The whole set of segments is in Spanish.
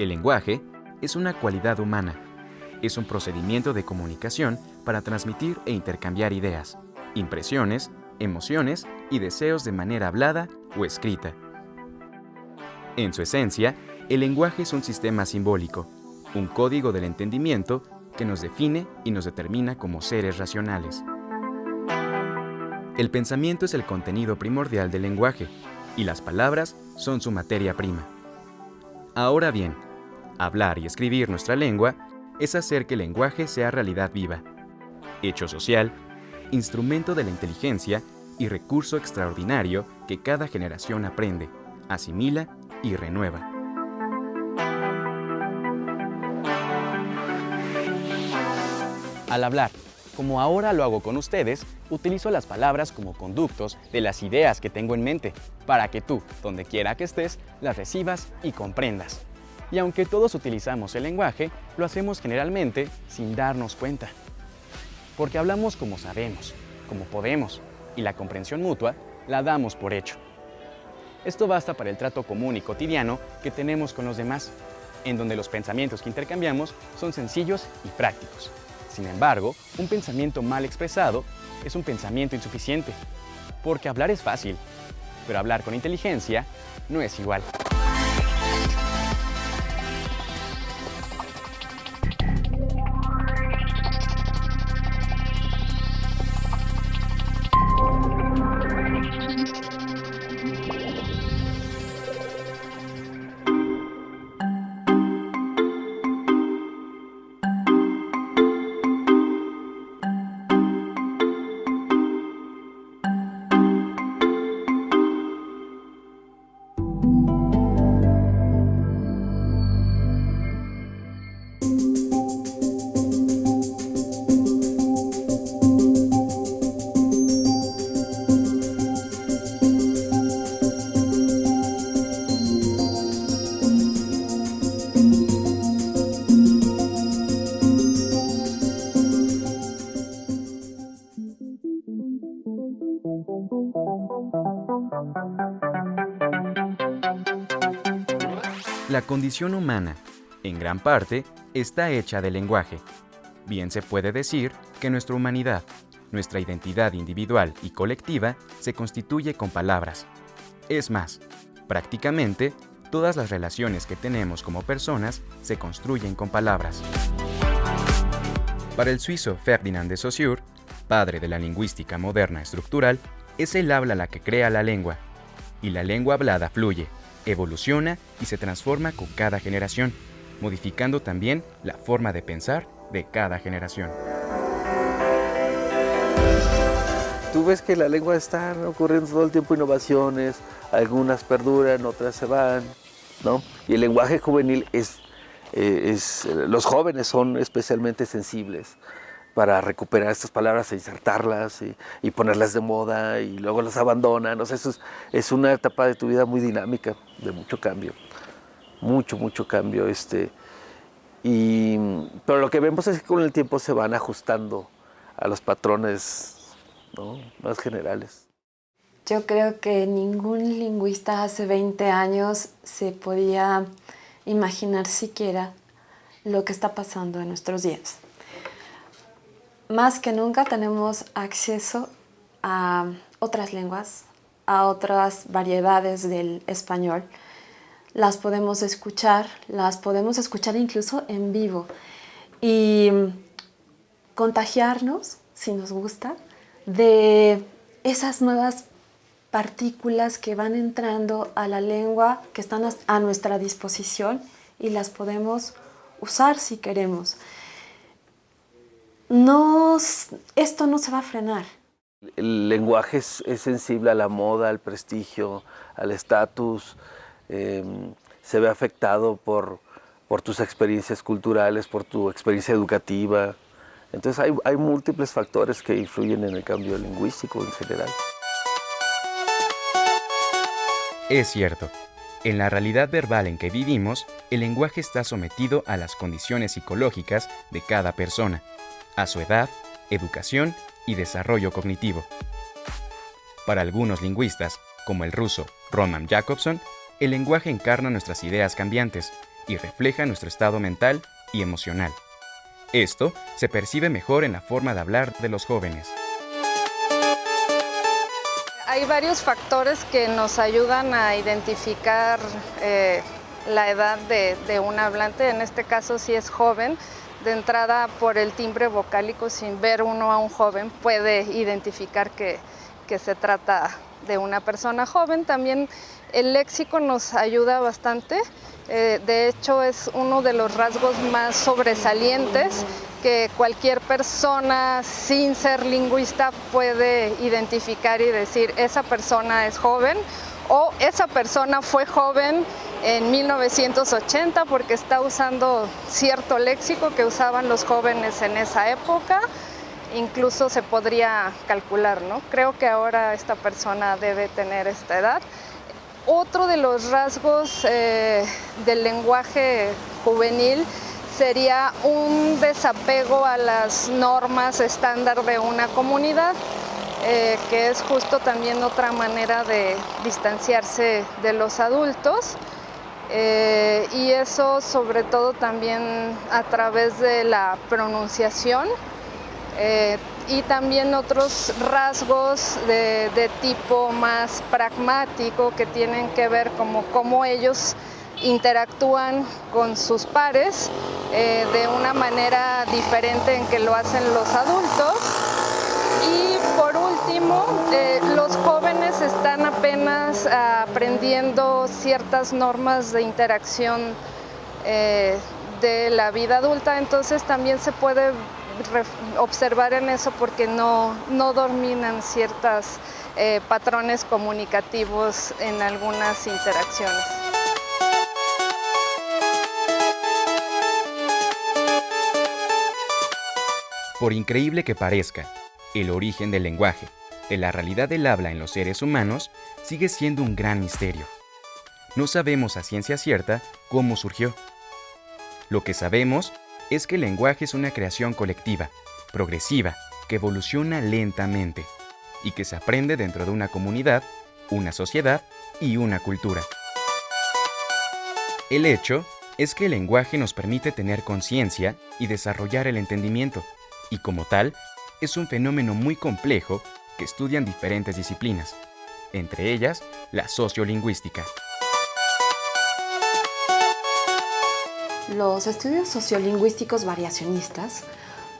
El lenguaje es una cualidad humana. Es un procedimiento de comunicación para transmitir e intercambiar ideas, impresiones, emociones y deseos de manera hablada o escrita. En su esencia, el lenguaje es un sistema simbólico, un código del entendimiento que nos define y nos determina como seres racionales. El pensamiento es el contenido primordial del lenguaje, y las palabras son su materia prima. Ahora bien, hablar y escribir nuestra lengua es hacer que el lenguaje sea realidad viva, hecho social, instrumento de la inteligencia y recurso extraordinario que cada generación aprende, asimila y renueva. Al hablar, como ahora lo hago con ustedes, utilizo las palabras como conductos de las ideas que tengo en mente, para que tú, donde quiera que estés, las recibas y comprendas. Y aunque todos utilizamos el lenguaje, lo hacemos generalmente sin darnos cuenta. Porque hablamos como sabemos, como podemos, y la comprensión mutua la damos por hecho. Esto basta para el trato común y cotidiano que tenemos con los demás, en donde los pensamientos que intercambiamos son sencillos y prácticos. Sin embargo, un pensamiento mal expresado es un pensamiento insuficiente, porque hablar es fácil, pero hablar con inteligencia no es igual. La condición humana, en gran parte, está hecha de lenguaje. Bien se puede decir que nuestra humanidad, nuestra identidad individual y colectiva, se constituye con palabras. Es más, prácticamente, todas las relaciones que tenemos como personas se construyen con palabras. Para el suizo Ferdinand de Saussure, padre de la lingüística moderna estructural, es el habla la que crea la lengua, y la lengua hablada fluye, evoluciona y se transforma con cada generación, modificando también la forma de pensar de cada generación. Tú ves que la lengua está ocurriendo todo el tiempo innovaciones, algunas perduran, otras se van, ¿no? Y el lenguaje juvenil los jóvenes son especialmente sensibles para recuperar estas palabras e insertarlas y ponerlas de moda y luego las abandonan. O sea, eso es una etapa de tu vida muy dinámica, de mucho cambio, mucho cambio. Pero lo que vemos es que con el tiempo se van ajustando a los patrones, ¿no?, más generales. Yo creo que ningún lingüista hace 20 años se podía imaginar siquiera lo que está pasando en nuestros días. Más que nunca tenemos acceso a otras lenguas, a otras variedades del español. Las podemos escuchar incluso en vivo y contagiarnos, si nos gusta, de esas nuevas partículas que van entrando a la lengua, que están a nuestra disposición y las podemos usar si queremos. Esto no se va a frenar. El lenguaje es sensible a la moda, al prestigio, al estatus. Se ve afectado por tus experiencias culturales, por tu experiencia educativa. Entonces hay múltiples factores que influyen en el cambio lingüístico en general. Es cierto, en la realidad verbal en que vivimos, el lenguaje está sometido a las condiciones psicológicas de cada persona, a su edad, educación y desarrollo cognitivo. Para algunos lingüistas, como el ruso Roman Jakobson, el lenguaje encarna nuestras ideas cambiantes, y refleja nuestro estado mental y emocional. Esto se percibe mejor en la forma de hablar de los jóvenes. Hay varios factores que nos ayudan a identificar la edad de un hablante. En este caso, si es joven, de entrada por el timbre vocálico, sin ver uno a un joven, puede identificar que se trata de una persona joven. También el léxico nos ayuda bastante. De hecho, es uno de los rasgos más sobresalientes que cualquier persona sin ser lingüista puede identificar y decir esa persona es joven o esa persona fue joven en 1980 porque está usando cierto léxico que usaban los jóvenes en esa época. Incluso se podría calcular, ¿no? Creo que ahora esta persona debe tener esta edad. Otro de los rasgos del lenguaje juvenil sería un desapego a las normas estándar de una comunidad, que es justo también otra manera de distanciarse de los adultos. Y eso sobre todo también a través de la pronunciación. Y también otros rasgos de tipo más pragmático que tienen que ver como cómo ellos interactúan con sus pares de una manera diferente en que lo hacen los adultos. Y por último, los jóvenes están apenas aprendiendo ciertas normas de interacción de la vida adulta, entonces también se puede observar en eso porque no dominan ciertos patrones comunicativos en algunas interacciones. Por increíble que parezca, el origen del lenguaje, de la realidad del habla en los seres humanos, sigue siendo un gran misterio. No sabemos a ciencia cierta cómo surgió. Lo que sabemos es que el lenguaje es una creación colectiva, progresiva, que evoluciona lentamente y que se aprende dentro de una comunidad, una sociedad y una cultura. El hecho es que el lenguaje nos permite tener conciencia y desarrollar el entendimiento, y como tal, es un fenómeno muy complejo que estudian diferentes disciplinas, entre ellas la sociolingüística. Los estudios sociolingüísticos variacionistas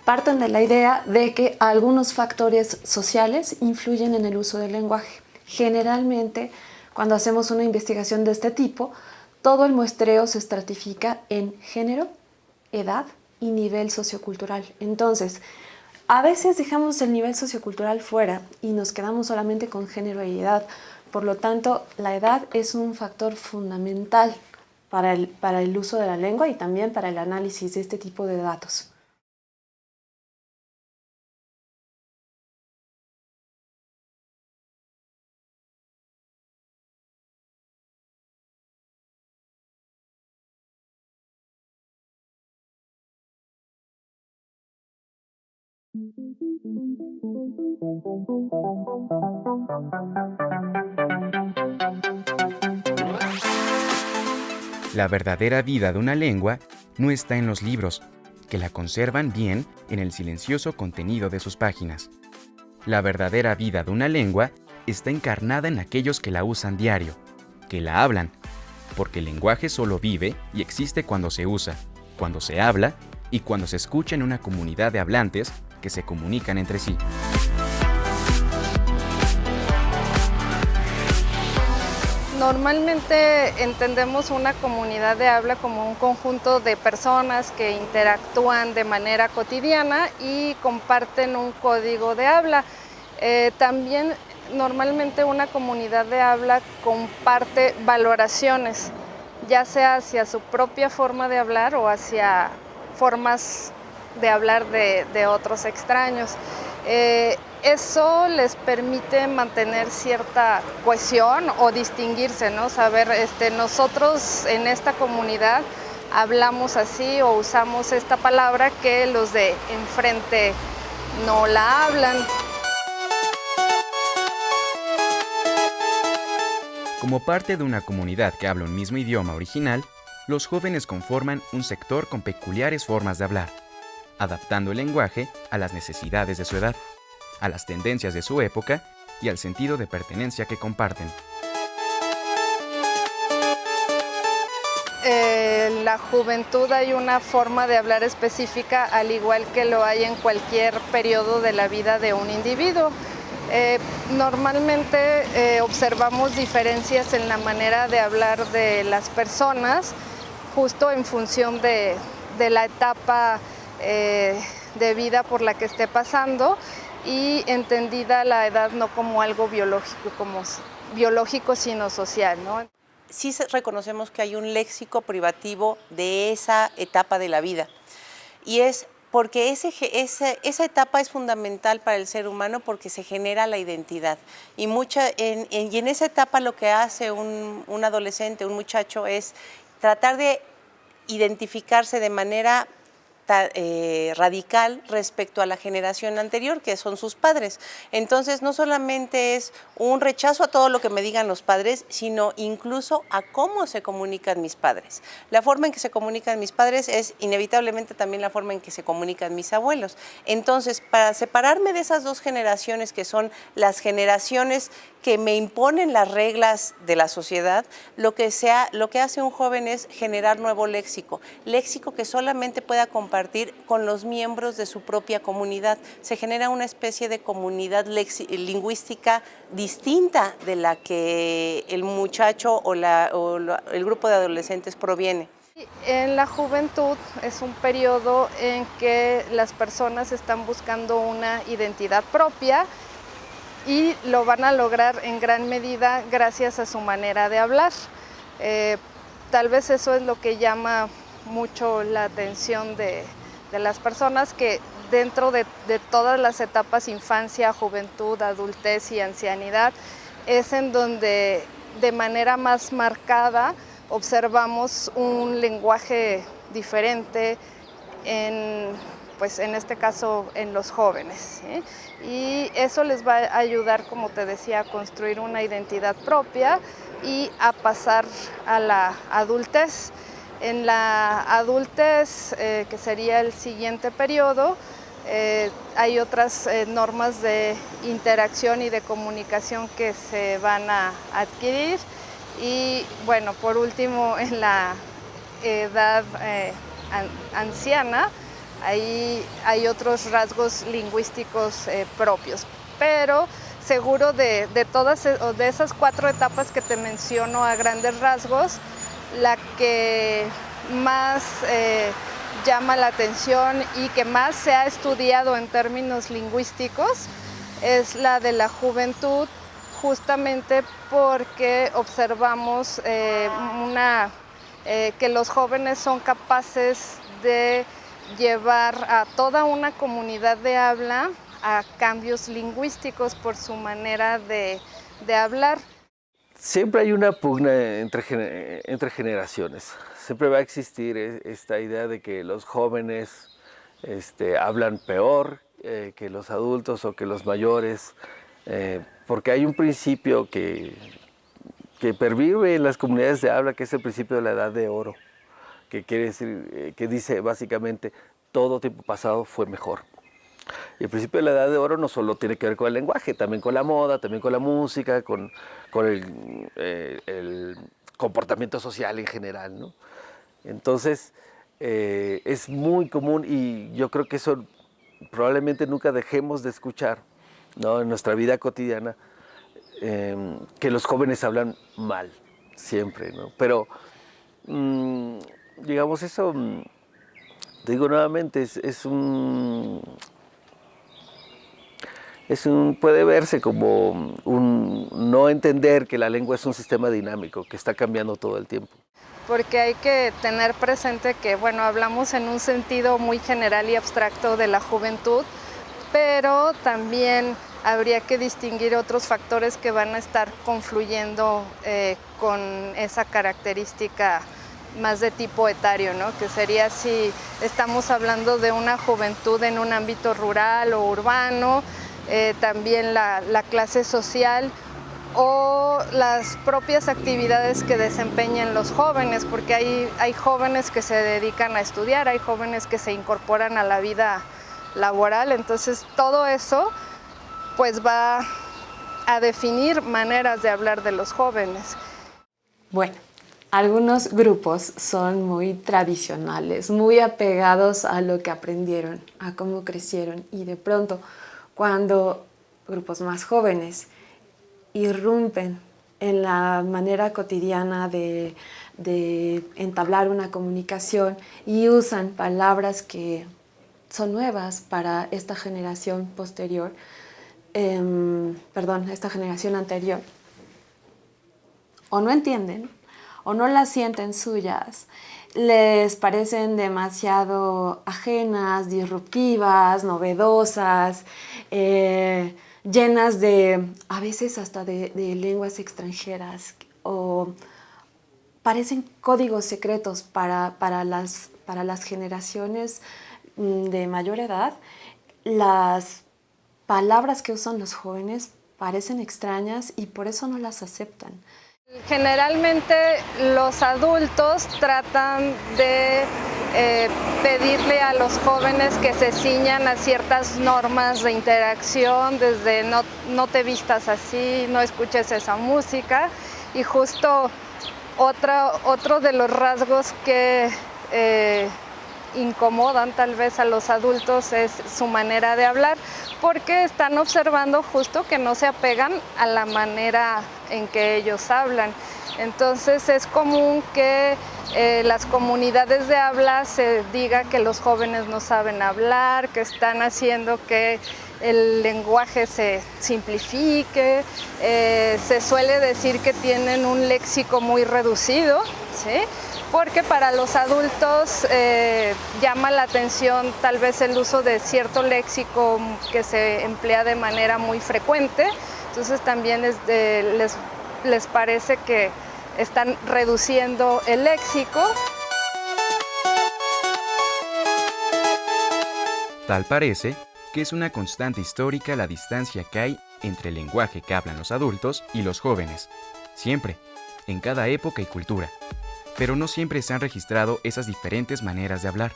parten de la idea de que algunos factores sociales influyen en el uso del lenguaje. Generalmente, cuando hacemos una investigación de este tipo, todo el muestreo se estratifica en género, edad y nivel sociocultural. Entonces, a veces dejamos el nivel sociocultural fuera y nos quedamos solamente con género y edad. Por lo tanto, la edad es un factor fundamental para el uso de la lengua y también para el análisis de este tipo de datos. La verdadera vida de una lengua no está en los libros, que la conservan bien en el silencioso contenido de sus páginas. La verdadera vida de una lengua está encarnada en aquellos que la usan diario, que la hablan, porque el lenguaje solo vive y existe cuando se usa, cuando se habla y cuando se escucha en una comunidad de hablantes que se comunican entre sí. Normalmente entendemos una comunidad de habla como un conjunto de personas que interactúan de manera cotidiana y comparten un código de habla. También normalmente una comunidad de habla comparte valoraciones, ya sea hacia su propia forma de hablar o hacia formas de hablar de otros extraños. Eso les permite mantener cierta cohesión o distinguirse, ¿no? Saber, nosotros en esta comunidad hablamos así o usamos esta palabra que los de enfrente no la hablan. Como parte de una comunidad que habla un mismo idioma original, Los jóvenes conforman un sector con peculiares formas de hablar, adaptando el lenguaje a las necesidades de su edad, a las tendencias de su época y al sentido de pertenencia que comparten. En la juventud hay una forma de hablar específica, al igual que lo hay en cualquier periodo de la vida de un individuo. Normalmente observamos diferencias en la manera de hablar de las personas, justo en función de la etapa de vida por la que esté pasando, y entendida la edad no como algo biológico, sino social, ¿no? Sí reconocemos que hay un léxico privativo de esa etapa de la vida, y es porque esa etapa es fundamental para el ser humano porque se genera la identidad. Y en esa etapa lo que hace un adolescente, un muchacho, es tratar de identificarse de manera radical respecto a la generación anterior, que son sus padres. Entonces, no solamente es un rechazo a todo lo que me digan los padres, sino incluso a cómo se comunican mis padres. La forma en que se comunican mis padres es inevitablemente también la forma en que se comunican mis abuelos. Entonces, para separarme de esas dos generaciones, que son las generaciones que me imponen las reglas de la sociedad, lo que hace un joven es generar nuevo léxico que solamente pueda compartir con los miembros de su propia comunidad. Se genera una especie de comunidad lingüística distinta de la que el muchacho o el grupo de adolescentes proviene. En la juventud es un periodo en que las personas están buscando una identidad propia, y lo van a lograr en gran medida gracias a su manera de hablar. Tal vez eso es lo que llama mucho la atención de las personas, que dentro de todas las etapas, infancia, juventud, adultez y ancianidad, es en donde de manera más marcada observamos un lenguaje diferente en este caso en los jóvenes, ¿sí? Y eso les va a ayudar, como te decía, a construir una identidad propia y a pasar a la adultez. En la adultez, que sería el siguiente periodo, hay otras normas de interacción y de comunicación que se van a adquirir. Y bueno, por último, en la edad anciana, ahí hay otros rasgos lingüísticos propios, pero seguro de esas 4 etapas que te menciono a grandes rasgos, la que más llama la atención y que más se ha estudiado en términos lingüísticos es la de la juventud, justamente porque observamos que los jóvenes son capaces de llevar a toda una comunidad de habla a cambios lingüísticos por su manera de hablar. Siempre hay una pugna entre generaciones. Siempre va a existir esta idea de que los jóvenes hablan peor que los adultos o que los mayores, porque hay un principio que pervive en las comunidades de habla, que es el principio de la edad de oro, que quiere decir, que dice básicamente, todo tiempo pasado fue mejor. Y el principio de la edad de oro no solo tiene que ver con el lenguaje, también con la moda, también con la música, con el comportamiento social en general, ¿no? Entonces, es muy común, y yo creo que eso probablemente nunca dejemos de escuchar, ¿no?, en nuestra vida cotidiana, que los jóvenes hablan mal, siempre, ¿no? Pero digamos, eso, te digo nuevamente, puede verse como un no entender que la lengua es un sistema dinámico, que está cambiando todo el tiempo. Porque hay que tener presente que, bueno, hablamos en un sentido muy general y abstracto de la juventud, pero también habría que distinguir otros factores que van a estar confluyendo con esa característica más de tipo etario, ¿no? Que sería si estamos hablando de una juventud en un ámbito rural o urbano, también la clase social, o las propias actividades que desempeñan los jóvenes, porque hay jóvenes que se dedican a estudiar, hay jóvenes que se incorporan a la vida laboral, entonces todo eso pues va a definir maneras de hablar de los jóvenes. Bueno, algunos grupos son muy tradicionales, muy apegados a lo que aprendieron, a cómo crecieron, y de pronto cuando grupos más jóvenes irrumpen en la manera cotidiana de entablar una comunicación y usan palabras que son nuevas para esta generación posterior, esta generación anterior, o no entienden o no las sienten suyas, les parecen demasiado ajenas, disruptivas, novedosas, llenas de, a veces hasta de lenguas extranjeras, o parecen códigos secretos para las generaciones de mayor edad. Las palabras que usan los jóvenes parecen extrañas y por eso no las aceptan. Generalmente los adultos tratan de pedirle a los jóvenes que se ciñan a ciertas normas de interacción, desde no te vistas así, no escuches esa música, y justo otro de los rasgos que incomodan tal vez a los adultos es su manera de hablar, porque están observando justo que no se apegan a la manera en que ellos hablan. Entonces es común que las comunidades de habla se diga que los jóvenes no saben hablar, que están haciendo que el lenguaje se simplifique, se suele decir que tienen un léxico muy reducido, ¿sí? Porque para los adultos llama la atención tal vez el uso de cierto léxico que se emplea de manera muy frecuente, entonces también les parece que están reduciendo el léxico. Tal parece que es una constante histórica la distancia que hay entre el lenguaje que hablan los adultos y los jóvenes, siempre, en cada época y cultura. Pero no siempre se han registrado esas diferentes maneras de hablar.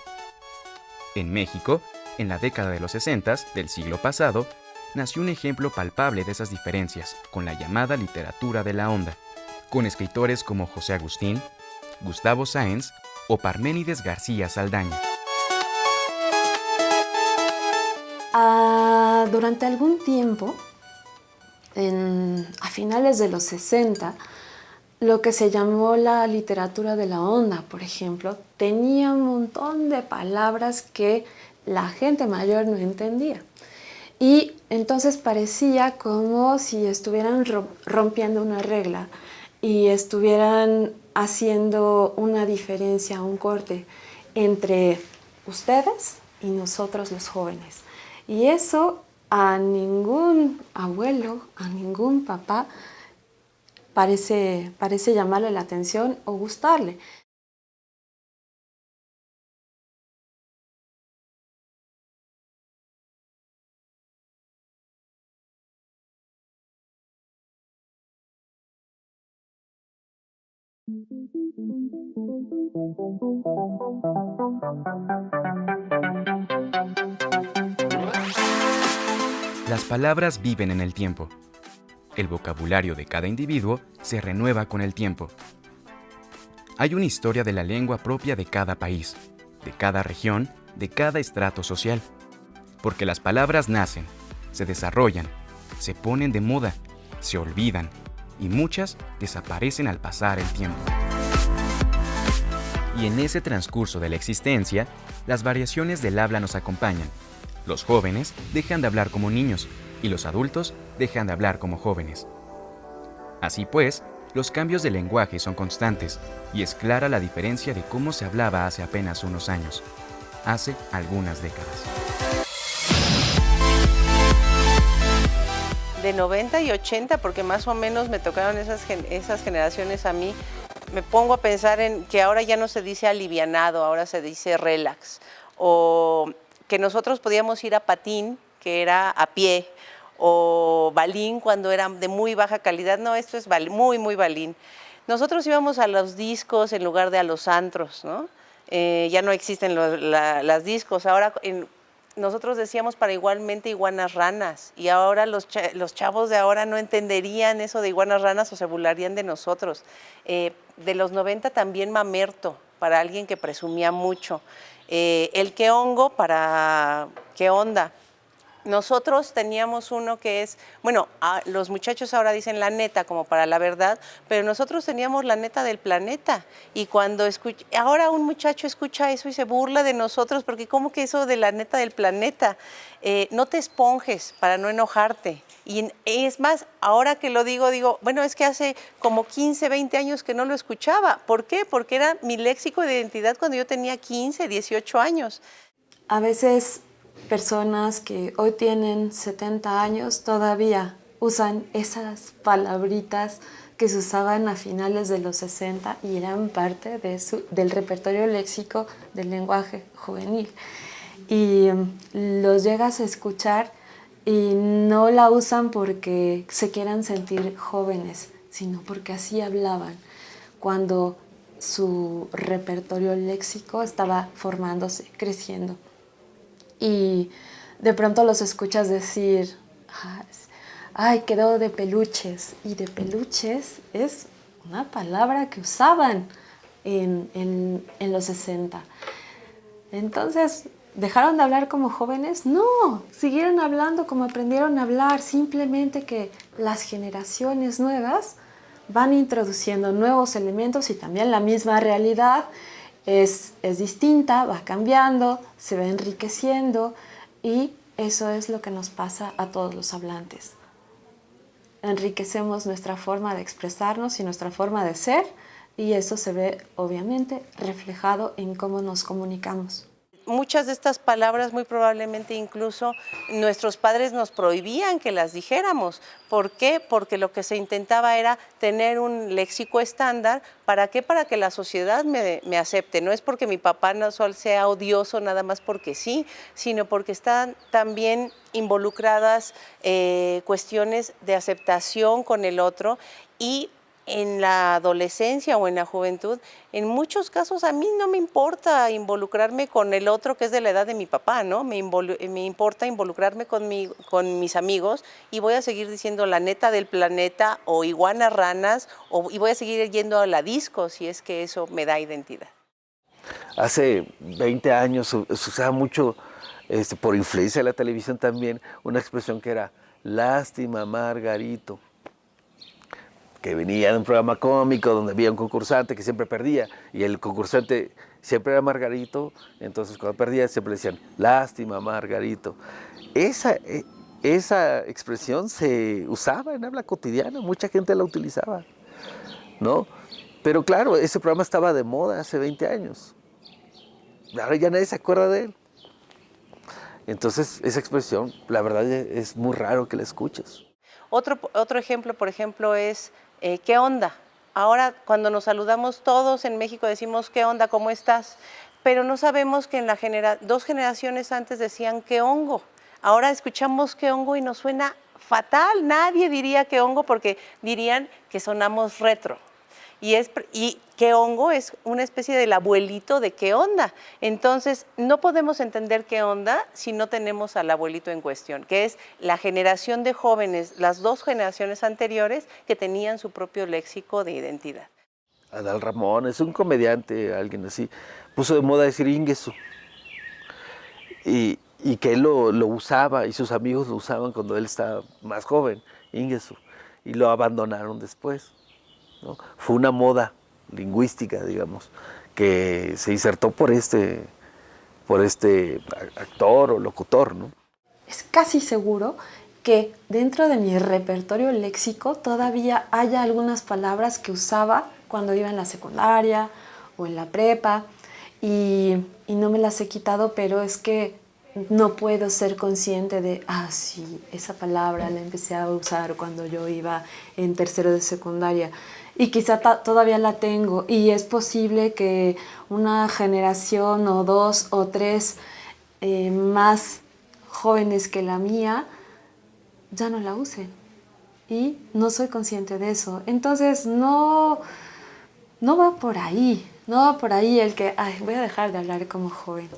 En México, en la década de los 60 del siglo pasado, nació un ejemplo palpable de esas diferencias con la llamada literatura de la onda, con escritores como José Agustín, Gustavo Sáenz o Parménides García Saldaña. Durante algún tiempo, a finales de los 60, lo que se llamó la literatura de la onda, por ejemplo, tenía un montón de palabras que la gente mayor no entendía. Y entonces parecía como si estuvieran rompiendo una regla y estuvieran haciendo una diferencia, un corte entre ustedes y nosotros los jóvenes. Y eso a ningún abuelo, a ningún papá parece llamarle la atención o gustarle. Las palabras viven en el tiempo. El vocabulario de cada individuo se renueva con el tiempo. Hay una historia de la lengua propia de cada país, de cada región, de cada estrato social. Porque las palabras nacen, se desarrollan, se ponen de moda, se olvidan y muchas desaparecen al pasar el tiempo. Y en ese transcurso de la existencia, las variaciones del habla nos acompañan. Los jóvenes dejan de hablar como niños y los adultos dejan de hablar como jóvenes. Así pues, los cambios de lenguaje son constantes y es clara la diferencia de cómo se hablaba hace apenas unos años, hace algunas décadas. De 90 y 80, porque más o menos me tocaron esas generaciones a mí, me pongo a pensar en que ahora ya no se dice alivianado, ahora se dice relax, o que nosotros podíamos ir a patín, que era a pie, o balín cuando era de muy baja calidad. No, esto es muy, muy balín. Nosotros íbamos a los discos en lugar de a los antros, ¿no? Ya no existen las discos. Ahora nosotros decíamos para igualmente iguanas ranas, y ahora los chavos de ahora no entenderían eso de iguanas ranas o se burlarían de nosotros. De los 90 también mamerto, para alguien que presumía mucho. El qué hongo para qué onda. Nosotros teníamos uno que es, bueno, los muchachos ahora dicen la neta como para la verdad, pero nosotros teníamos la neta del planeta, y cuando ahora un muchacho escucha eso y se burla de nosotros, porque ¿cómo que eso de la neta del planeta? No te esponjes para no enojarte. Y es más, ahora que lo digo, bueno, es que hace como 15, 20 años que no lo escuchaba. ¿Por qué? Porque era mi léxico de identidad cuando yo tenía 15, 18 años. A veces personas que hoy tienen 70 años todavía usan esas palabritas que se usaban a finales de los 60 y eran parte del repertorio léxico del lenguaje juvenil. Y los llegas a escuchar y no la usan porque se quieran sentir jóvenes, sino porque así hablaban cuando su repertorio léxico estaba formándose, creciendo. Y de pronto los escuchas decir, ay, quedó de peluches. Y de peluches es una palabra que usaban en los 60. Entonces, ¿dejaron de hablar como jóvenes? No, siguieron hablando como aprendieron a hablar, simplemente que las generaciones nuevas van introduciendo nuevos elementos y también la misma realidad es distinta, va cambiando, se va enriqueciendo, y eso es lo que nos pasa a todos los hablantes. Enriquecemos nuestra forma de expresarnos y nuestra forma de ser, y eso se ve obviamente reflejado en cómo nos comunicamos. Muchas de estas palabras muy probablemente incluso nuestros padres nos prohibían que las dijéramos. ¿Por qué? Porque lo que se intentaba era tener un léxico estándar. ¿Para qué? Para que la sociedad me acepte. No es porque mi papá no sea odioso nada más porque sí, sino porque están también involucradas cuestiones de aceptación con el otro. Y en la adolescencia o en la juventud, en muchos casos a mí no me importa involucrarme con el otro que es de la edad de mi papá, ¿no? Me importa involucrarme con mis amigos, y voy a seguir diciendo la neta del planeta o iguanas ranas, y voy a seguir yendo a la disco si es que eso me da identidad. Hace 20 años se usaba mucho, por influencia de la televisión también, una expresión que era lástima, Margarito, que venía de un programa cómico donde había un concursante que siempre perdía, y el concursante siempre era Margarito, entonces cuando perdía siempre decían, lástima, Margarito. Esa expresión se usaba en habla cotidiana, mucha gente la utilizaba, ¿no? Pero claro, ese programa estaba de moda hace 20 años. Ahora ya nadie se acuerda de él. Entonces, esa expresión, la verdad es muy raro que la escuches. Otro ejemplo, por ejemplo, es ¿qué onda? Ahora, cuando nos saludamos todos en México decimos ¿qué onda? ¿Cómo estás? Pero no sabemos que en dos generaciones antes decían ¿qué hongo? Ahora escuchamos ¿qué hongo? Y nos suena fatal. Nadie diría ¿qué hongo? Porque dirían que sonamos retro. Y qué hongo es una especie del abuelito de qué onda. Entonces, no podemos entender qué onda si no tenemos al abuelito en cuestión, que es la generación de jóvenes, las dos generaciones anteriores que tenían su propio léxico de identidad. Adal Ramón es un comediante, alguien así, puso de moda decir Ingesu. Y que él lo usaba, y sus amigos lo usaban cuando él estaba más joven, Ingesu, y lo abandonaron después, ¿no? Fue una moda lingüística, digamos, que se insertó por este actor o locutor, ¿no? Es casi seguro que dentro de mi repertorio léxico todavía haya algunas palabras que usaba cuando iba en la secundaria o en la prepa, y no me las he quitado, pero es que no puedo ser consciente de, sí, esa palabra la empecé a usar cuando yo iba en tercero de secundaria. Y quizá todavía la tengo, y es posible que una generación o dos o tres más jóvenes que la mía ya no la usen. Y no soy consciente de eso. Entonces no va por ahí. No va por ahí el que, ay, voy a dejar de hablar como joven.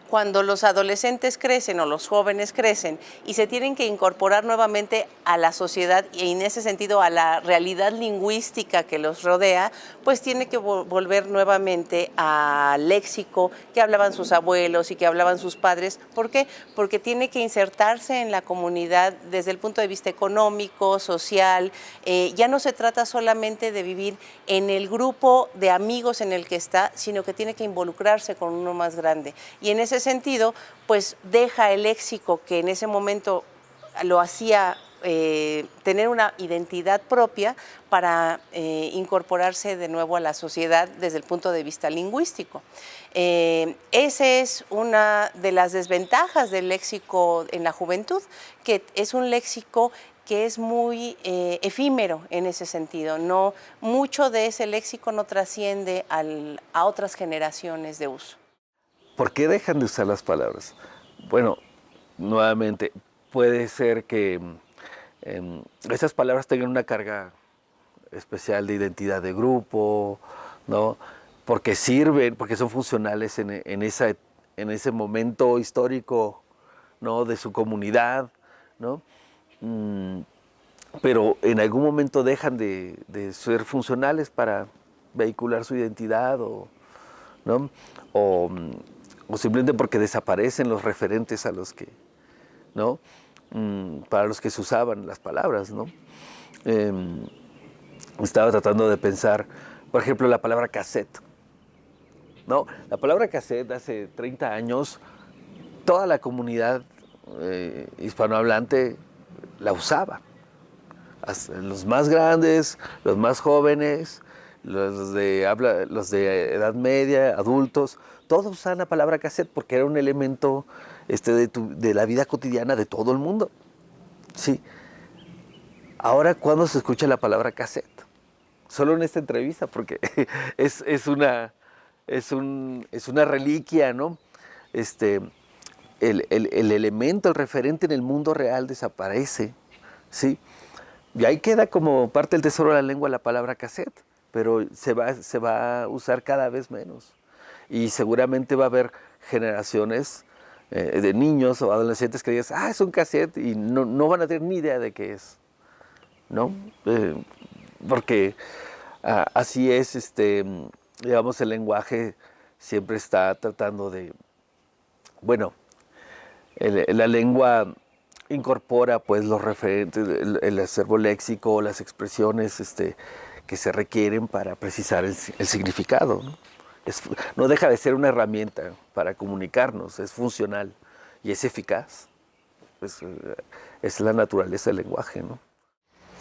Cuando los adolescentes crecen o los jóvenes crecen y se tienen que incorporar nuevamente a la sociedad y en ese sentido a la realidad lingüística que los rodea, pues tiene que volver nuevamente al léxico que hablaban sus abuelos y que hablaban sus padres. ¿Por qué? Porque tiene que insertarse en la comunidad desde el punto de vista económico, social. Ya no se trata solamente de vivir en el grupo de amigos en el que está, sino que tiene que involucrarse con uno más grande. Y en ese sentido, pues deja el léxico que en ese momento lo hacía tener una identidad propia para incorporarse de nuevo a la sociedad desde el punto de vista lingüístico. Esa es una de las desventajas del léxico en la juventud, que es un léxico que es muy efímero en ese sentido. No, mucho de ese léxico no trasciende a otras generaciones de uso. ¿Por qué dejan de usar las palabras? Bueno, nuevamente, puede ser que esas palabras tengan una carga especial de identidad de grupo, ¿no? Porque sirven, porque son funcionales en ese momento histórico, ¿no? De su comunidad, ¿no? Pero en algún momento dejan de ser funcionales para vehicular su identidad, ¿no? O simplemente porque desaparecen los referentes a los que, ¿no? Para los que se usaban las palabras, ¿no? Estaba tratando de pensar, por ejemplo, la palabra cassette, ¿no? La palabra cassette hace 30 años, toda la comunidad hispanohablante la usaba. Los más grandes, los más jóvenes, los de edad media, adultos, todos usaban la palabra cassette porque era un elemento de la vida cotidiana de todo el mundo. Sí. Ahora, ¿cuándo se escucha la palabra cassette? Solo en esta entrevista, porque es una reliquia, ¿no? El elemento, el referente en el mundo real desaparece, ¿sí? Y ahí queda como parte del tesoro de la lengua la palabra cassette, pero se va a usar cada vez menos. Y seguramente va a haber generaciones de niños o adolescentes que digan, es un cassette, y no van a tener ni idea de qué es, ¿no? Porque así es, digamos, el lenguaje siempre está tratando de, bueno, la lengua incorpora pues los referentes, el acervo léxico, las expresiones que se requieren para precisar el significado, ¿no? No deja de ser una herramienta para comunicarnos, es funcional y es eficaz. Es la naturaleza del lenguaje, ¿no?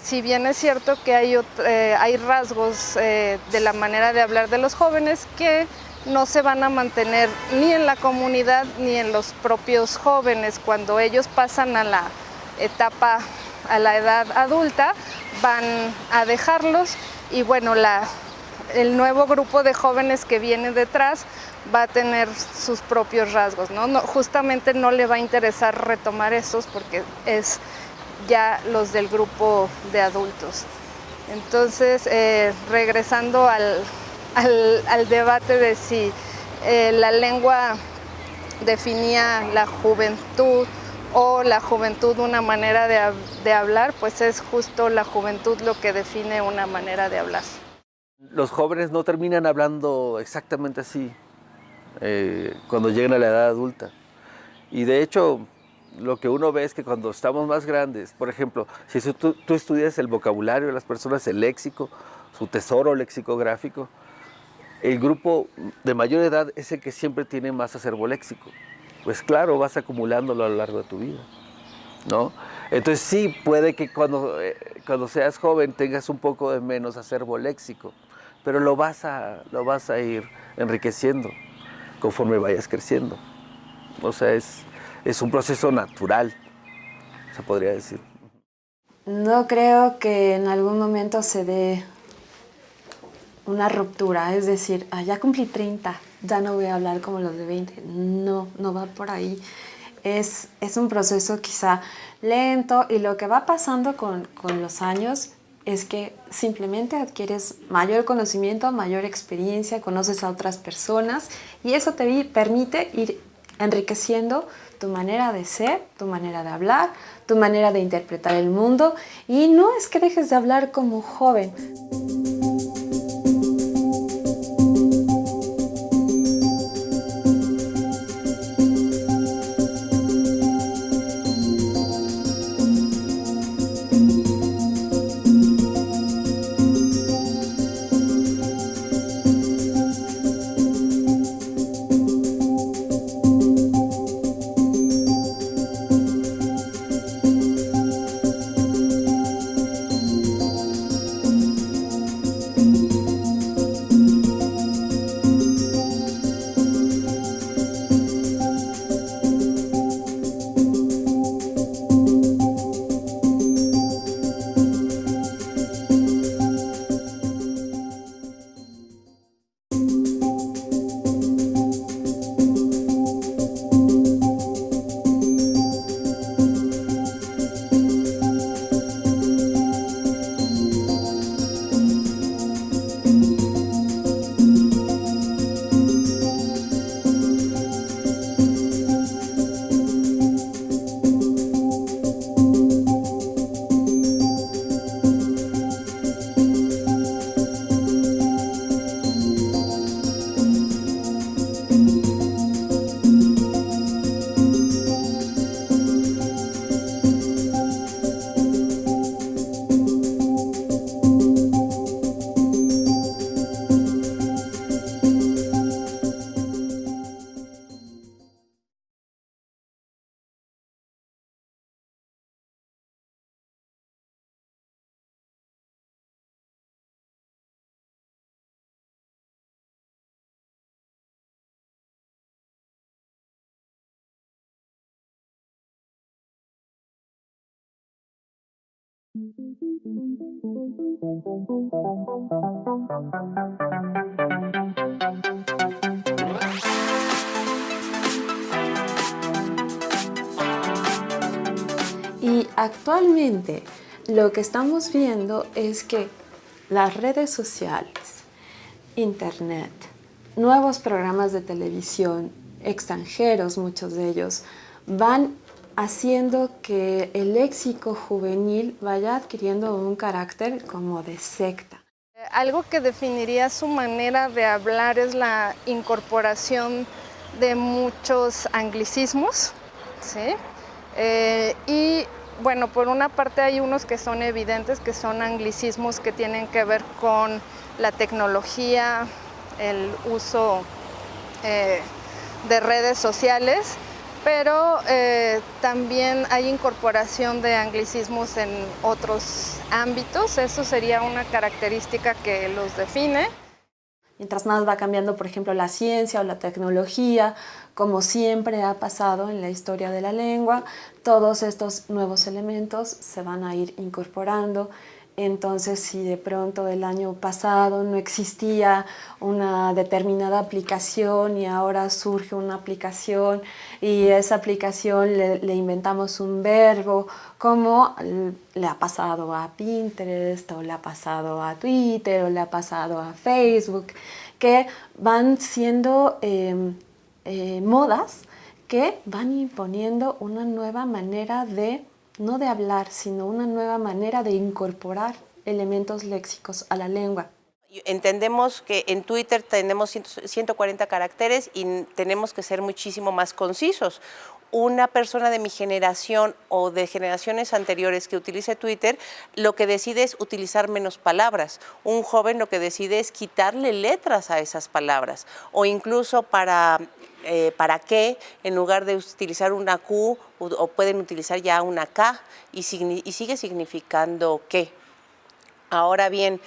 Si bien es cierto que hay rasgos de la manera de hablar de los jóvenes que no se van a mantener ni en la comunidad ni en los propios jóvenes. Cuando ellos pasan a la edad adulta, van a dejarlos y bueno, el nuevo grupo de jóvenes que viene detrás va a tener sus propios rasgos, ¿no? Justamente no le va a interesar retomar esos porque es ya los del grupo de adultos. Entonces, regresando al debate de si la lengua definía la juventud o la juventud una manera de hablar, pues es justo la juventud lo que define una manera de hablar. Los jóvenes no terminan hablando exactamente así cuando llegan a la edad adulta. Y de hecho, lo que uno ve es que cuando estamos más grandes, por ejemplo, si tú estudias el vocabulario de las personas, el léxico, su tesoro lexicográfico, el grupo de mayor edad es el que siempre tiene más acervo léxico. Pues claro, vas acumulándolo a lo largo de tu vida, ¿no? Entonces sí, puede que cuando seas joven tengas un poco de menos acervo léxico, pero lo vas a ir enriqueciendo conforme vayas creciendo. O sea, es un proceso natural, se podría decir. No creo que en algún momento se dé una ruptura, es decir, ya cumplí 30, ya no voy a hablar como los de 20. No va por ahí. es un proceso quizá lento y lo que va pasando con los años es que simplemente adquieres mayor conocimiento, mayor experiencia, conoces a otras personas y eso te permite ir enriqueciendo tu manera de ser, tu manera de hablar, tu manera de interpretar el mundo y no es que dejes de hablar como joven. Y actualmente lo que estamos viendo es que las redes sociales, internet, nuevos programas de televisión, extranjeros muchos de ellos, van haciendo que el léxico juvenil vaya adquiriendo un carácter como de secta. Algo que definiría su manera de hablar es la incorporación de muchos anglicismos, ¿sí? Y bueno, por una parte hay unos que son evidentes, que son anglicismos que tienen que ver con la tecnología, el uso de redes sociales, pero también hay incorporación de anglicismos en otros ámbitos. Eso sería una característica que los define. Mientras más va cambiando, por ejemplo, la ciencia o la tecnología, como siempre ha pasado en la historia de la lengua, todos estos nuevos elementos se van a ir incorporando. Entonces, si de pronto el año pasado no existía una determinada aplicación y ahora surge una aplicación y esa aplicación le inventamos un verbo, como le ha pasado a Pinterest o le ha pasado a Twitter o le ha pasado a Facebook, que van siendo modas que van imponiendo una nueva manera de no de hablar, sino una nueva manera de incorporar elementos léxicos a la lengua. Entendemos que en Twitter tenemos 140 caracteres y tenemos que ser muchísimo más concisos. Una persona de mi generación o de generaciones anteriores que utilice Twitter, lo que decide es utilizar menos palabras. Un joven lo que decide es quitarle letras a esas palabras o incluso para qué, en lugar de utilizar una Q o pueden utilizar ya una K y sigue significando qué. Ahora bien,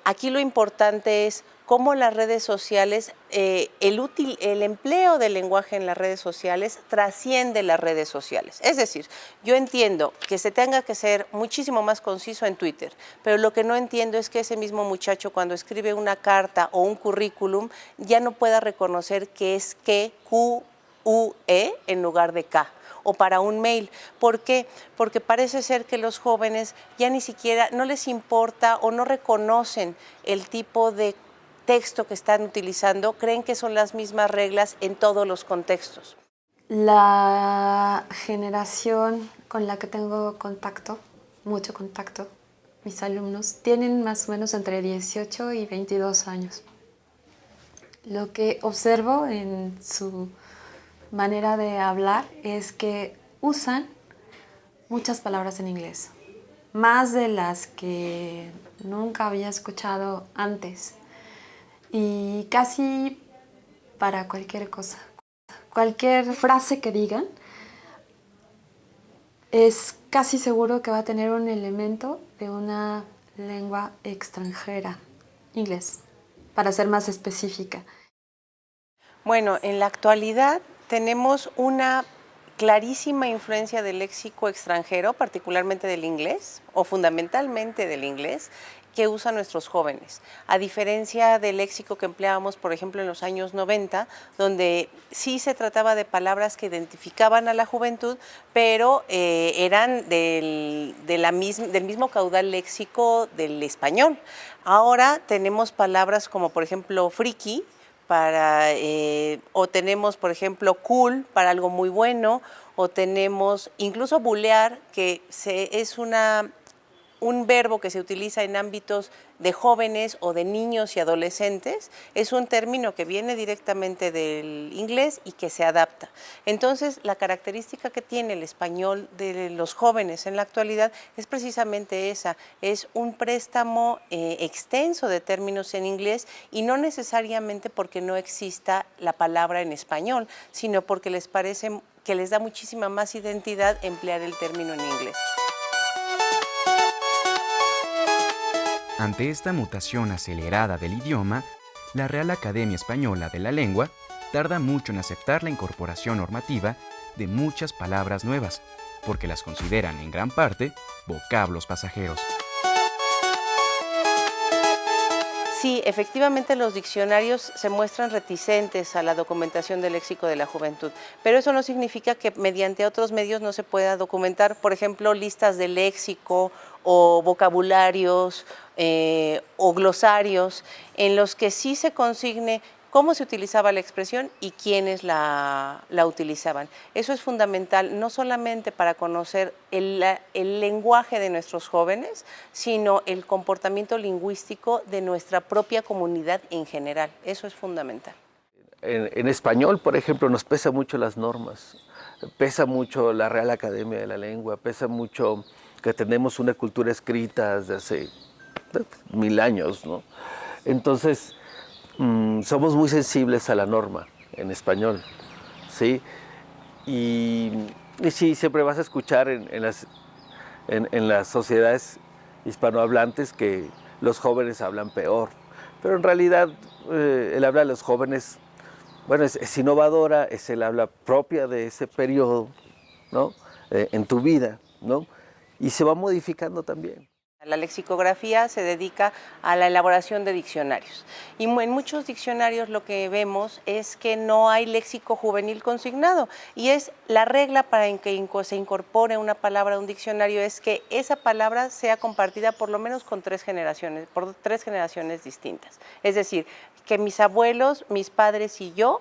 aquí lo importante es cómo las redes sociales, el empleo del lenguaje en las redes sociales trasciende las redes sociales. Es decir, yo entiendo que se tenga que ser muchísimo más conciso en Twitter, pero lo que no entiendo es que ese mismo muchacho cuando escribe una carta o un currículum ya no pueda reconocer qué es qué, Q UE en lugar de K, o para un mail. ¿Por qué? Porque parece ser que los jóvenes ya ni siquiera, no les importa o no reconocen el tipo de texto que están utilizando, creen que son las mismas reglas en todos los contextos. La generación con la que tengo contacto, mucho contacto, mis alumnos, tienen más o menos entre 18 y 22 años. Lo que observo en su manera de hablar es que usan muchas palabras en inglés, más de las que nunca había escuchado antes, y casi para cualquier cosa. Cualquier frase que digan es casi seguro que va a tener un elemento de una lengua extranjera, inglés, para ser más específica. Bueno, en la actualidad tenemos una clarísima influencia del léxico extranjero, particularmente del inglés, o fundamentalmente del inglés, que usan nuestros jóvenes. A diferencia del léxico que empleábamos, por ejemplo, en los años 90, donde sí se trataba de palabras que identificaban a la juventud, pero eran del mismo caudal léxico del español. Ahora tenemos palabras como, por ejemplo, friki, o tenemos, por ejemplo, cool para algo muy bueno, o tenemos incluso bulear, que es un verbo que se utiliza en ámbitos de jóvenes o de niños y adolescentes. Es un término que viene directamente del inglés y que se adapta. Entonces, la característica que tiene el español de los jóvenes en la actualidad es precisamente esa, es un préstamo extenso de términos en inglés, y no necesariamente porque no exista la palabra en español, sino porque les parece que les da muchísima más identidad emplear el término en inglés. Ante esta mutación acelerada del idioma, la Real Academia Española de la Lengua tarda mucho en aceptar la incorporación normativa de muchas palabras nuevas, porque las consideran en gran parte vocablos pasajeros. Sí, efectivamente los diccionarios se muestran reticentes a la documentación del léxico de la juventud, pero eso no significa que mediante otros medios no se pueda documentar, por ejemplo, listas de léxico o vocabularios o glosarios en los que sí se consigne cómo se utilizaba la expresión y quiénes la utilizaban. Eso es fundamental, no solamente para conocer el lenguaje de nuestros jóvenes, sino el comportamiento lingüístico de nuestra propia comunidad en general. Eso es fundamental. En español, por ejemplo, nos pesa mucho las normas, pesa mucho la Real Academia de la Lengua, pesa mucho que tenemos una cultura escrita desde hace 1000 años, ¿no? Entonces, somos muy sensibles a la norma en español, ¿sí? Y sí, siempre vas a escuchar en las sociedades hispanohablantes que los jóvenes hablan peor, pero en realidad el habla de los jóvenes, bueno, es innovadora, es el habla propia de ese periodo, ¿no? En tu vida, ¿no? Y se va modificando también. La lexicografía se dedica a la elaboración de diccionarios, y en muchos diccionarios lo que vemos es que no hay léxico juvenil consignado, y es la regla para que se incorpore una palabra a un diccionario es que esa palabra sea compartida por lo menos con por tres generaciones distintas. Es decir, que mis abuelos, mis padres y yo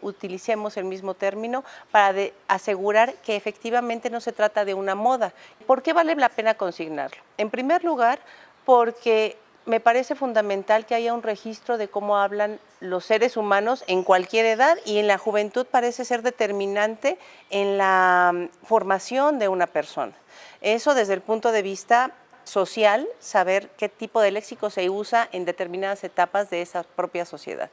utilicemos el mismo término para asegurar que efectivamente no se trata de una moda. ¿Por qué vale la pena consignarlo? En primer lugar, porque me parece fundamental que haya un registro de cómo hablan los seres humanos en cualquier edad, y en la juventud parece ser determinante en la formación de una persona. Eso desde el punto de vista social, saber qué tipo de léxico se usa en determinadas etapas de esa propia sociedad.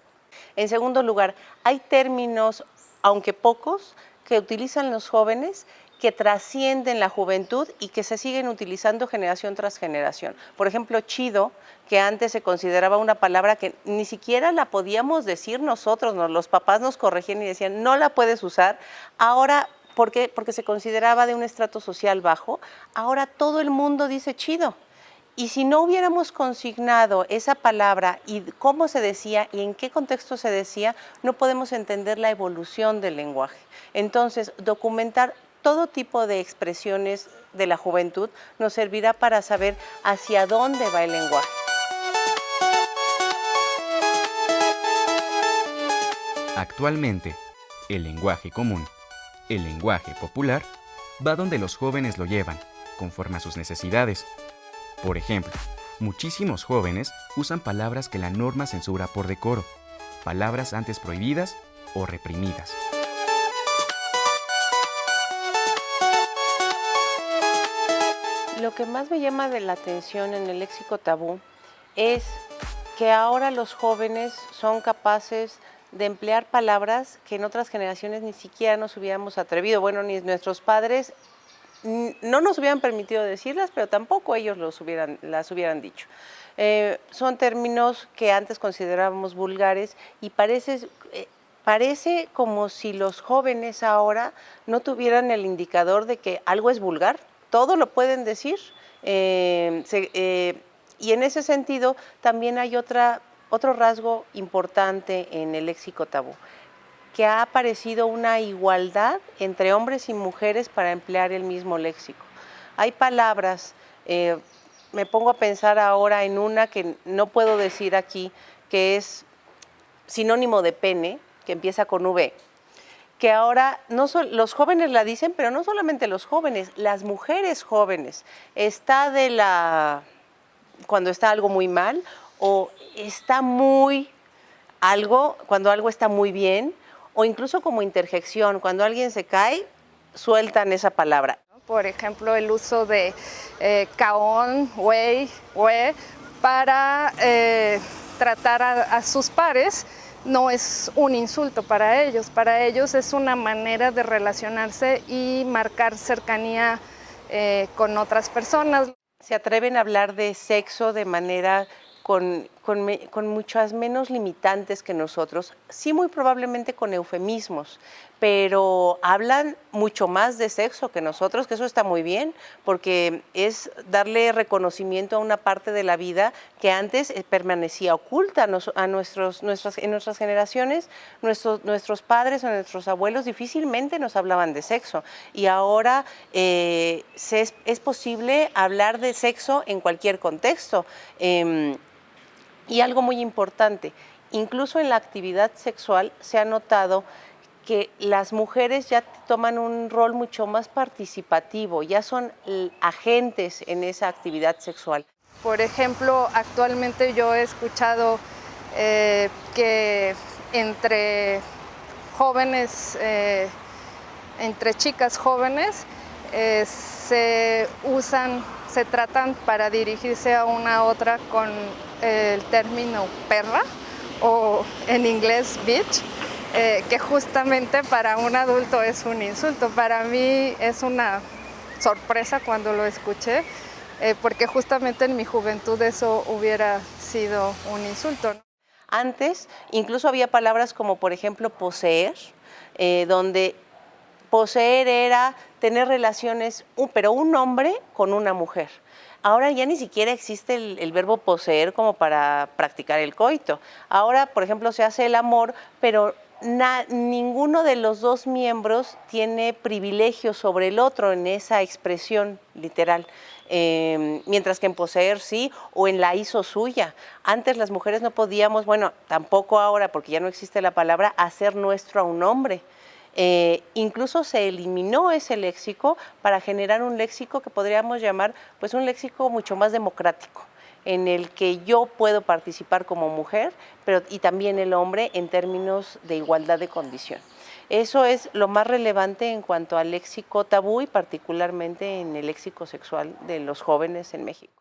En segundo lugar, hay términos, aunque pocos, que utilizan los jóvenes que trascienden la juventud y que se siguen utilizando generación tras generación. Por ejemplo, chido, que antes se consideraba una palabra que ni siquiera la podíamos decir nosotros, los papás nos corregían y decían, no la puedes usar. Ahora, ¿por qué? Porque se consideraba de un estrato social bajo. Ahora todo el mundo dice chido. Y si no hubiéramos consignado esa palabra y cómo se decía y en qué contexto se decía, no podemos entender la evolución del lenguaje. Entonces, documentar todo tipo de expresiones de la juventud nos servirá para saber hacia dónde va el lenguaje. Actualmente, el lenguaje común, el lenguaje popular, va donde los jóvenes lo llevan, conforme a sus necesidades. Por ejemplo, muchísimos jóvenes usan palabras que la norma censura por decoro, palabras antes prohibidas o reprimidas. Lo que más me llama de la atención en el léxico tabú es que ahora los jóvenes son capaces de emplear palabras que en otras generaciones ni siquiera nos hubiéramos atrevido. Bueno, ni nuestros padres no nos hubieran permitido decirlas, pero tampoco ellos las hubieran dicho. Son términos que antes considerábamos vulgares y parece como si los jóvenes ahora no tuvieran el indicador de que algo es vulgar. Todo lo pueden decir. Y en ese sentido también hay otro rasgo importante en el léxico tabú, que ha aparecido una igualdad entre hombres y mujeres para emplear el mismo léxico. Hay palabras, me pongo a pensar ahora en una que no puedo decir aquí, que es sinónimo de pene, que empieza con V, que ahora los jóvenes la dicen, pero no solamente los jóvenes, las mujeres jóvenes. Está cuando está algo muy mal, o está cuando algo está muy bien, o incluso como interjección, cuando alguien se cae, sueltan esa palabra. Por ejemplo, el uso de caón, güey, hue, para tratar a sus pares no es un insulto para ellos es una manera de relacionarse y marcar cercanía con otras personas. Se atreven a hablar de sexo de manera con muchas menos limitantes que nosotros, sí muy probablemente con eufemismos, pero hablan mucho más de sexo que nosotros, que eso está muy bien, porque es darle reconocimiento a una parte de la vida que antes permanecía oculta en nuestras generaciones. Nuestros padres o nuestros abuelos difícilmente nos hablaban de sexo, y ahora es posible hablar de sexo en cualquier contexto. Y algo muy importante, incluso en la actividad sexual se ha notado que las mujeres ya toman un rol mucho más participativo, ya son agentes en esa actividad sexual. Por ejemplo, actualmente yo he escuchado que entre jóvenes, entre chicas jóvenes, se tratan para dirigirse a una a otra con el término perra, o en inglés bitch, que justamente para un adulto es un insulto. Para mí es una sorpresa cuando lo escuché, porque justamente en mi juventud eso hubiera sido un insulto, ¿no? Antes incluso había palabras como, por ejemplo, poseer, donde poseer era tener relaciones, pero un hombre con una mujer. Ahora ya ni siquiera existe el verbo poseer como para practicar el coito. Ahora, por ejemplo, se hace el amor, pero ninguno de los dos miembros tiene privilegio sobre el otro en esa expresión literal. Mientras que en poseer sí, o en la hizo suya. Antes las mujeres no podíamos, bueno, tampoco ahora, porque ya no existe la palabra, hacer nuestro a un hombre. Incluso se eliminó ese léxico para generar un léxico que podríamos llamar pues un léxico mucho más democrático, en el que yo puedo participar como mujer, y también el hombre en términos de igualdad de condición. Eso es lo más relevante en cuanto al léxico tabú y particularmente en el léxico sexual de los jóvenes en México.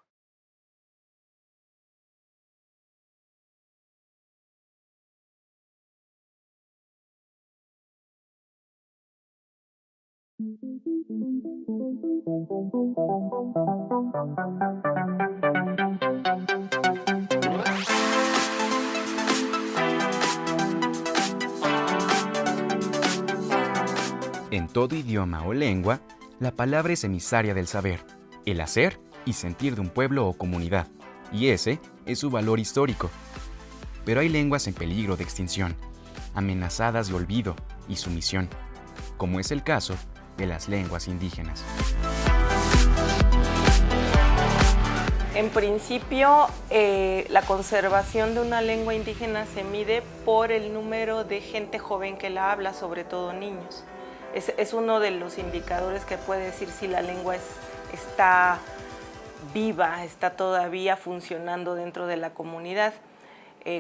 En todo idioma o lengua, la palabra es emisaria del saber. El hacer y sentir de un pueblo o comunidad, y ese es su valor histórico. Pero hay lenguas en peligro de extinción, amenazadas de olvido y sumisión, como es el caso de las lenguas indígenas. En principio, la conservación de una lengua indígena se mide por el número de gente joven que la habla, sobre todo niños. Es uno de los indicadores que puede decir si la lengua está viva, está todavía funcionando dentro de la comunidad,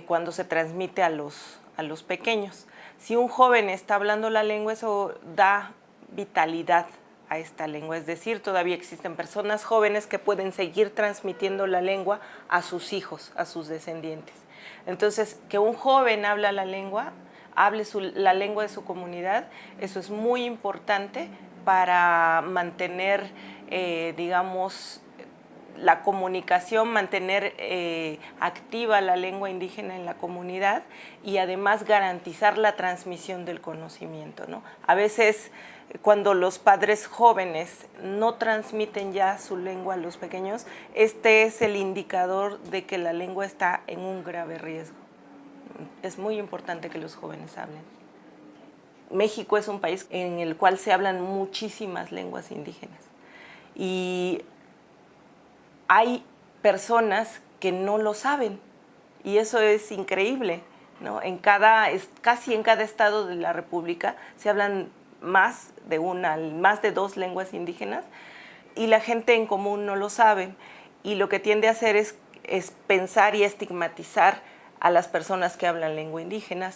cuando se transmite a los pequeños. Si un joven está hablando la lengua, eso da vitalidad a esta lengua, es decir, todavía existen personas jóvenes que pueden seguir transmitiendo la lengua a sus hijos, a sus descendientes. Entonces, que un joven hable la lengua de su comunidad, eso es muy importante para mantener, digamos, la comunicación, mantener activa la lengua indígena en la comunidad y además garantizar la transmisión del conocimiento, ¿no? A veces, cuando los padres jóvenes no transmiten ya su lengua a los pequeños, este es el indicador de que la lengua está en un grave riesgo. Es muy importante que los jóvenes hablen. México es un país en el cual se hablan muchísimas lenguas indígenas y hay personas que no lo saben y eso es increíble, ¿no? Casi en cada estado de la República se hablan más de 2 lenguas indígenas y la gente en común no lo sabe, y lo que tiende a hacer es pensar y estigmatizar a las personas que hablan lengua indígena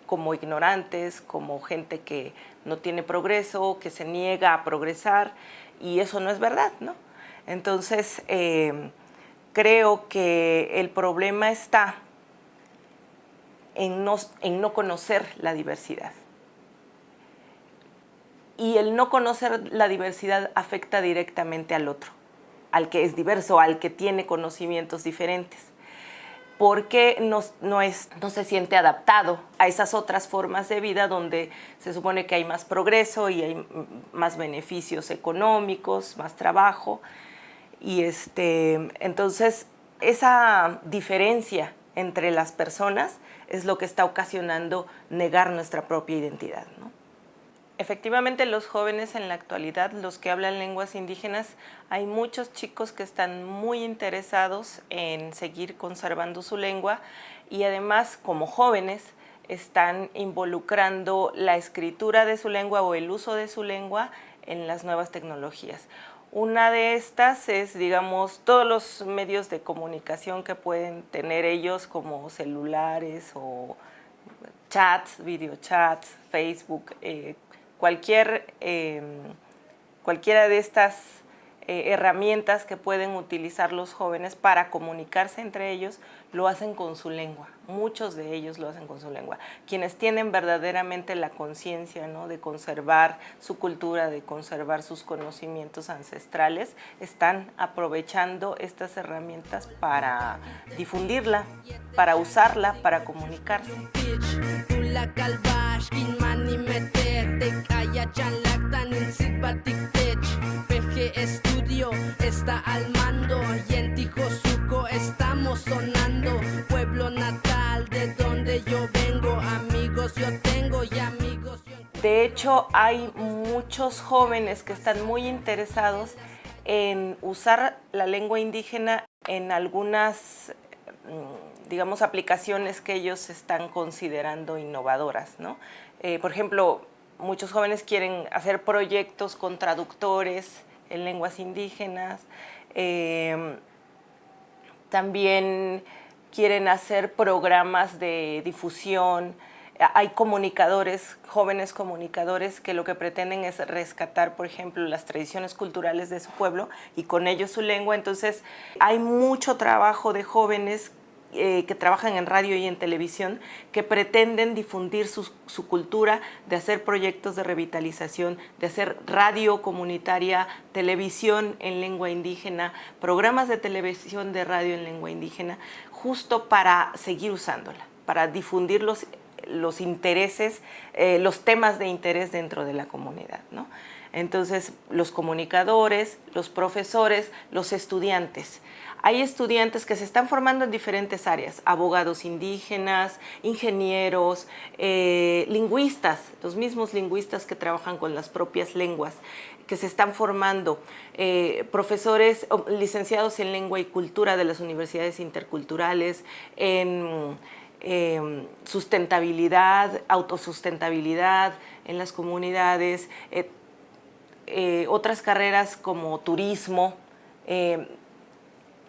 como ignorantes, como gente que no tiene progreso, que se niega a progresar, y eso no es verdad, ¿no? Entonces, creo que el problema está en no conocer la diversidad. Y el no conocer la diversidad afecta directamente al otro, al que es diverso, al que tiene conocimientos diferentes, porque no se siente adaptado a esas otras formas de vida donde se supone que hay más progreso y hay más beneficios económicos, más trabajo. Y entonces, esa diferencia entre las personas es lo que está ocasionando negar nuestra propia identidad, ¿no? Efectivamente, los jóvenes en la actualidad, los que hablan lenguas indígenas, hay muchos chicos que están muy interesados en seguir conservando su lengua y además, como jóvenes, están involucrando la escritura de su lengua o el uso de su lengua en las nuevas tecnologías. Una de estas es, digamos, todos los medios de comunicación que pueden tener ellos, como celulares o chats, videochats, Facebook, cualquiera de estas herramientas que pueden utilizar los jóvenes para comunicarse entre ellos, lo hacen con su lengua. Muchos de ellos lo hacen con su lengua. Quienes tienen verdaderamente la conciencia, ¿no?, de conservar su cultura, de conservar sus conocimientos ancestrales, están aprovechando estas herramientas para difundirla, para usarla, para comunicarse. Estudio está al mando y en Tijosuco estamos sonando. Pueblo natal de donde yo vengo, amigos yo tengo y amigos yo encuentro. De hecho, hay muchos jóvenes que están muy interesados en usar la lengua indígena en algunas, digamos, aplicaciones que ellos están considerando innovadoras, ¿no? Por ejemplo, muchos jóvenes quieren hacer proyectos con traductores en lenguas indígenas, también quieren hacer programas de difusión. Hay comunicadores, jóvenes comunicadores, que lo que pretenden es rescatar, por ejemplo, las tradiciones culturales de su pueblo y con ello su lengua. Entonces, hay mucho trabajo de jóvenes que trabajan en radio y en televisión, que pretenden difundir su cultura, de hacer proyectos de revitalización, de hacer radio comunitaria, televisión en lengua indígena, programas de televisión, de radio en lengua indígena, justo para seguir usándola, para difundir los intereses, los temas de interés dentro de la comunidad, ¿no? Entonces, los comunicadores, los profesores, los estudiantes. Hay estudiantes que se están formando en diferentes áreas, abogados indígenas, ingenieros, lingüistas, los mismos lingüistas que trabajan con las propias lenguas, que se están formando, profesores licenciados en lengua y cultura de las universidades interculturales, en sustentabilidad, autosustentabilidad en las comunidades, otras carreras como turismo.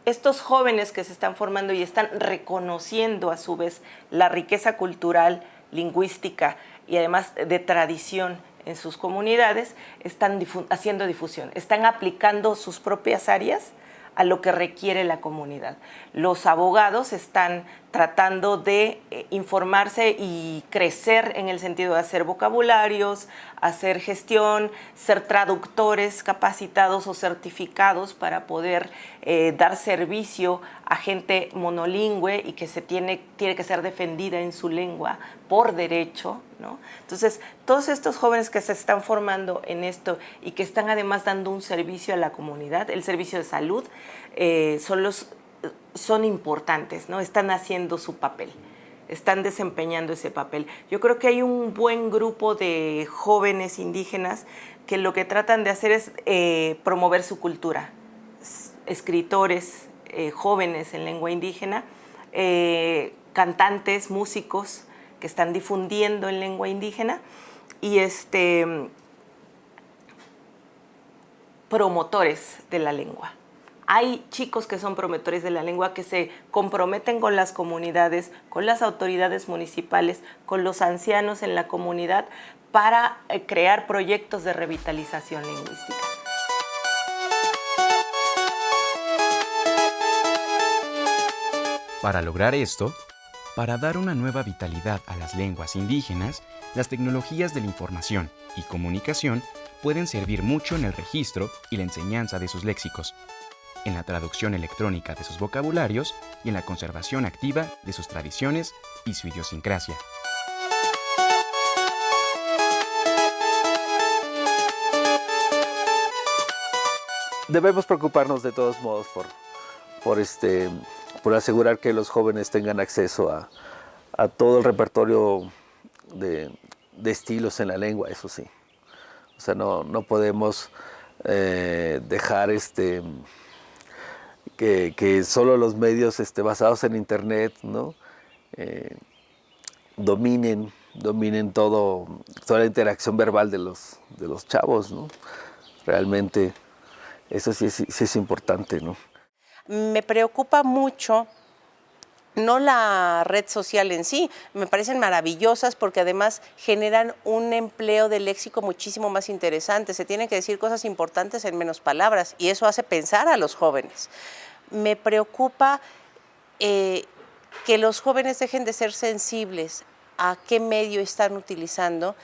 Estos jóvenes que se están formando y están reconociendo a su vez la riqueza cultural, lingüística y además de tradición en sus comunidades, están haciendo difusión, están aplicando sus propias áreas a lo que requiere la comunidad. Los abogados están tratando de informarse y crecer en el sentido de hacer vocabularios, hacer gestión, ser traductores capacitados o certificados para poder dar servicio a gente monolingüe y que tiene que ser defendida en su lengua por derecho, ¿no? Entonces, todos estos jóvenes que se están formando en esto y que están además dando un servicio a la comunidad, el servicio de salud, son importantes, ¿no? Están haciendo su papel, están desempeñando ese papel. Yo creo que hay un buen grupo de jóvenes indígenas que lo que tratan de hacer es promover su cultura. Escritores, jóvenes en lengua indígena, cantantes, músicos que están difundiendo en lengua indígena y promotores de la lengua. Hay chicos que son promotores de la lengua que se comprometen con las comunidades, con las autoridades municipales, con los ancianos en la comunidad para crear proyectos de revitalización lingüística. Para lograr esto, para dar una nueva vitalidad a las lenguas indígenas, las tecnologías de la información y comunicación pueden servir mucho en el registro y la enseñanza de sus léxicos, en la traducción electrónica de sus vocabularios y en la conservación activa de sus tradiciones y su idiosincrasia. Debemos preocuparnos de todos modos por asegurar que los jóvenes tengan acceso a todo el repertorio de estilos en la lengua, eso sí. O sea, no podemos dejar que solo los medios basados en internet, ¿no? dominen toda la interacción verbal de los chavos, ¿no? Realmente eso sí es importante, ¿no? Me preocupa mucho no la red social en sí, me parecen maravillosas porque además generan un empleo de léxico muchísimo más interesante. Se tienen que decir cosas importantes en menos palabras y eso hace pensar a los jóvenes. Me preocupa que los jóvenes dejen de ser sensibles a qué medio están utilizando,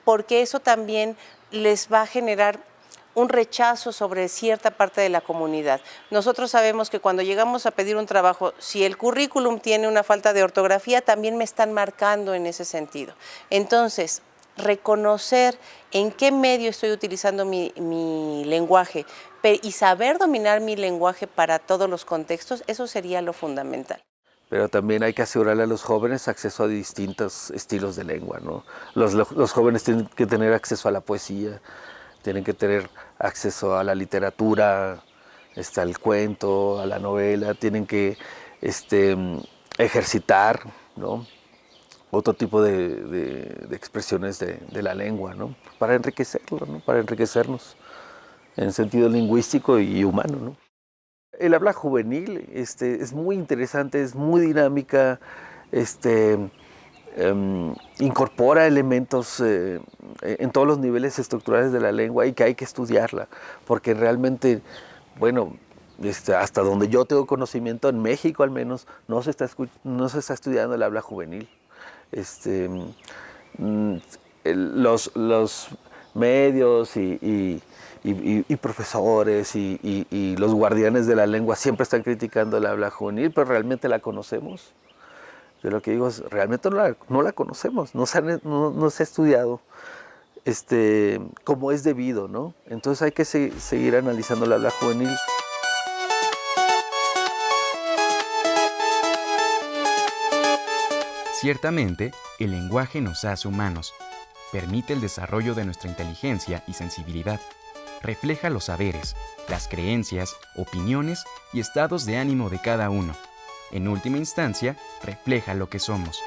porque eso también les va a generar un rechazo sobre cierta parte de la comunidad. Nosotros sabemos que cuando llegamos a pedir un trabajo, si el currículum tiene una falta de ortografía, también me están marcando en ese sentido. Entonces, reconocer en qué medio estoy utilizando mi lenguaje y saber dominar mi lenguaje para todos los contextos, eso sería lo fundamental. Pero también hay que asegurarle a los jóvenes acceso a distintos estilos de lengua, ¿no? Los jóvenes tienen que tener acceso a la poesía, tienen que tener acceso a la literatura, al cuento, a la novela, tienen que ejercitar, ¿no? Otro tipo de expresiones de la lengua, ¿no? Para enriquecerlo, ¿no? Para enriquecernos en sentido lingüístico y humano, ¿no? El habla juvenil es muy interesante, es muy dinámica, incorpora elementos en todos los niveles estructurales de la lengua y que hay que estudiarla, porque realmente, bueno, hasta donde yo tengo conocimiento, en México al menos, no se está estudiando el habla juvenil. Los medios y profesores y los guardianes de la lengua siempre están criticando el habla juvenil, pero realmente la conocemos. Yo lo que digo es, realmente no la conocemos, no se ha estudiado como es debido, ¿no? Entonces hay que seguir analizando el habla juvenil. Ciertamente, el lenguaje nos hace humanos, permite el desarrollo de nuestra inteligencia y sensibilidad, refleja los saberes, las creencias, opiniones y estados de ánimo de cada uno. En última instancia, refleja lo que somos.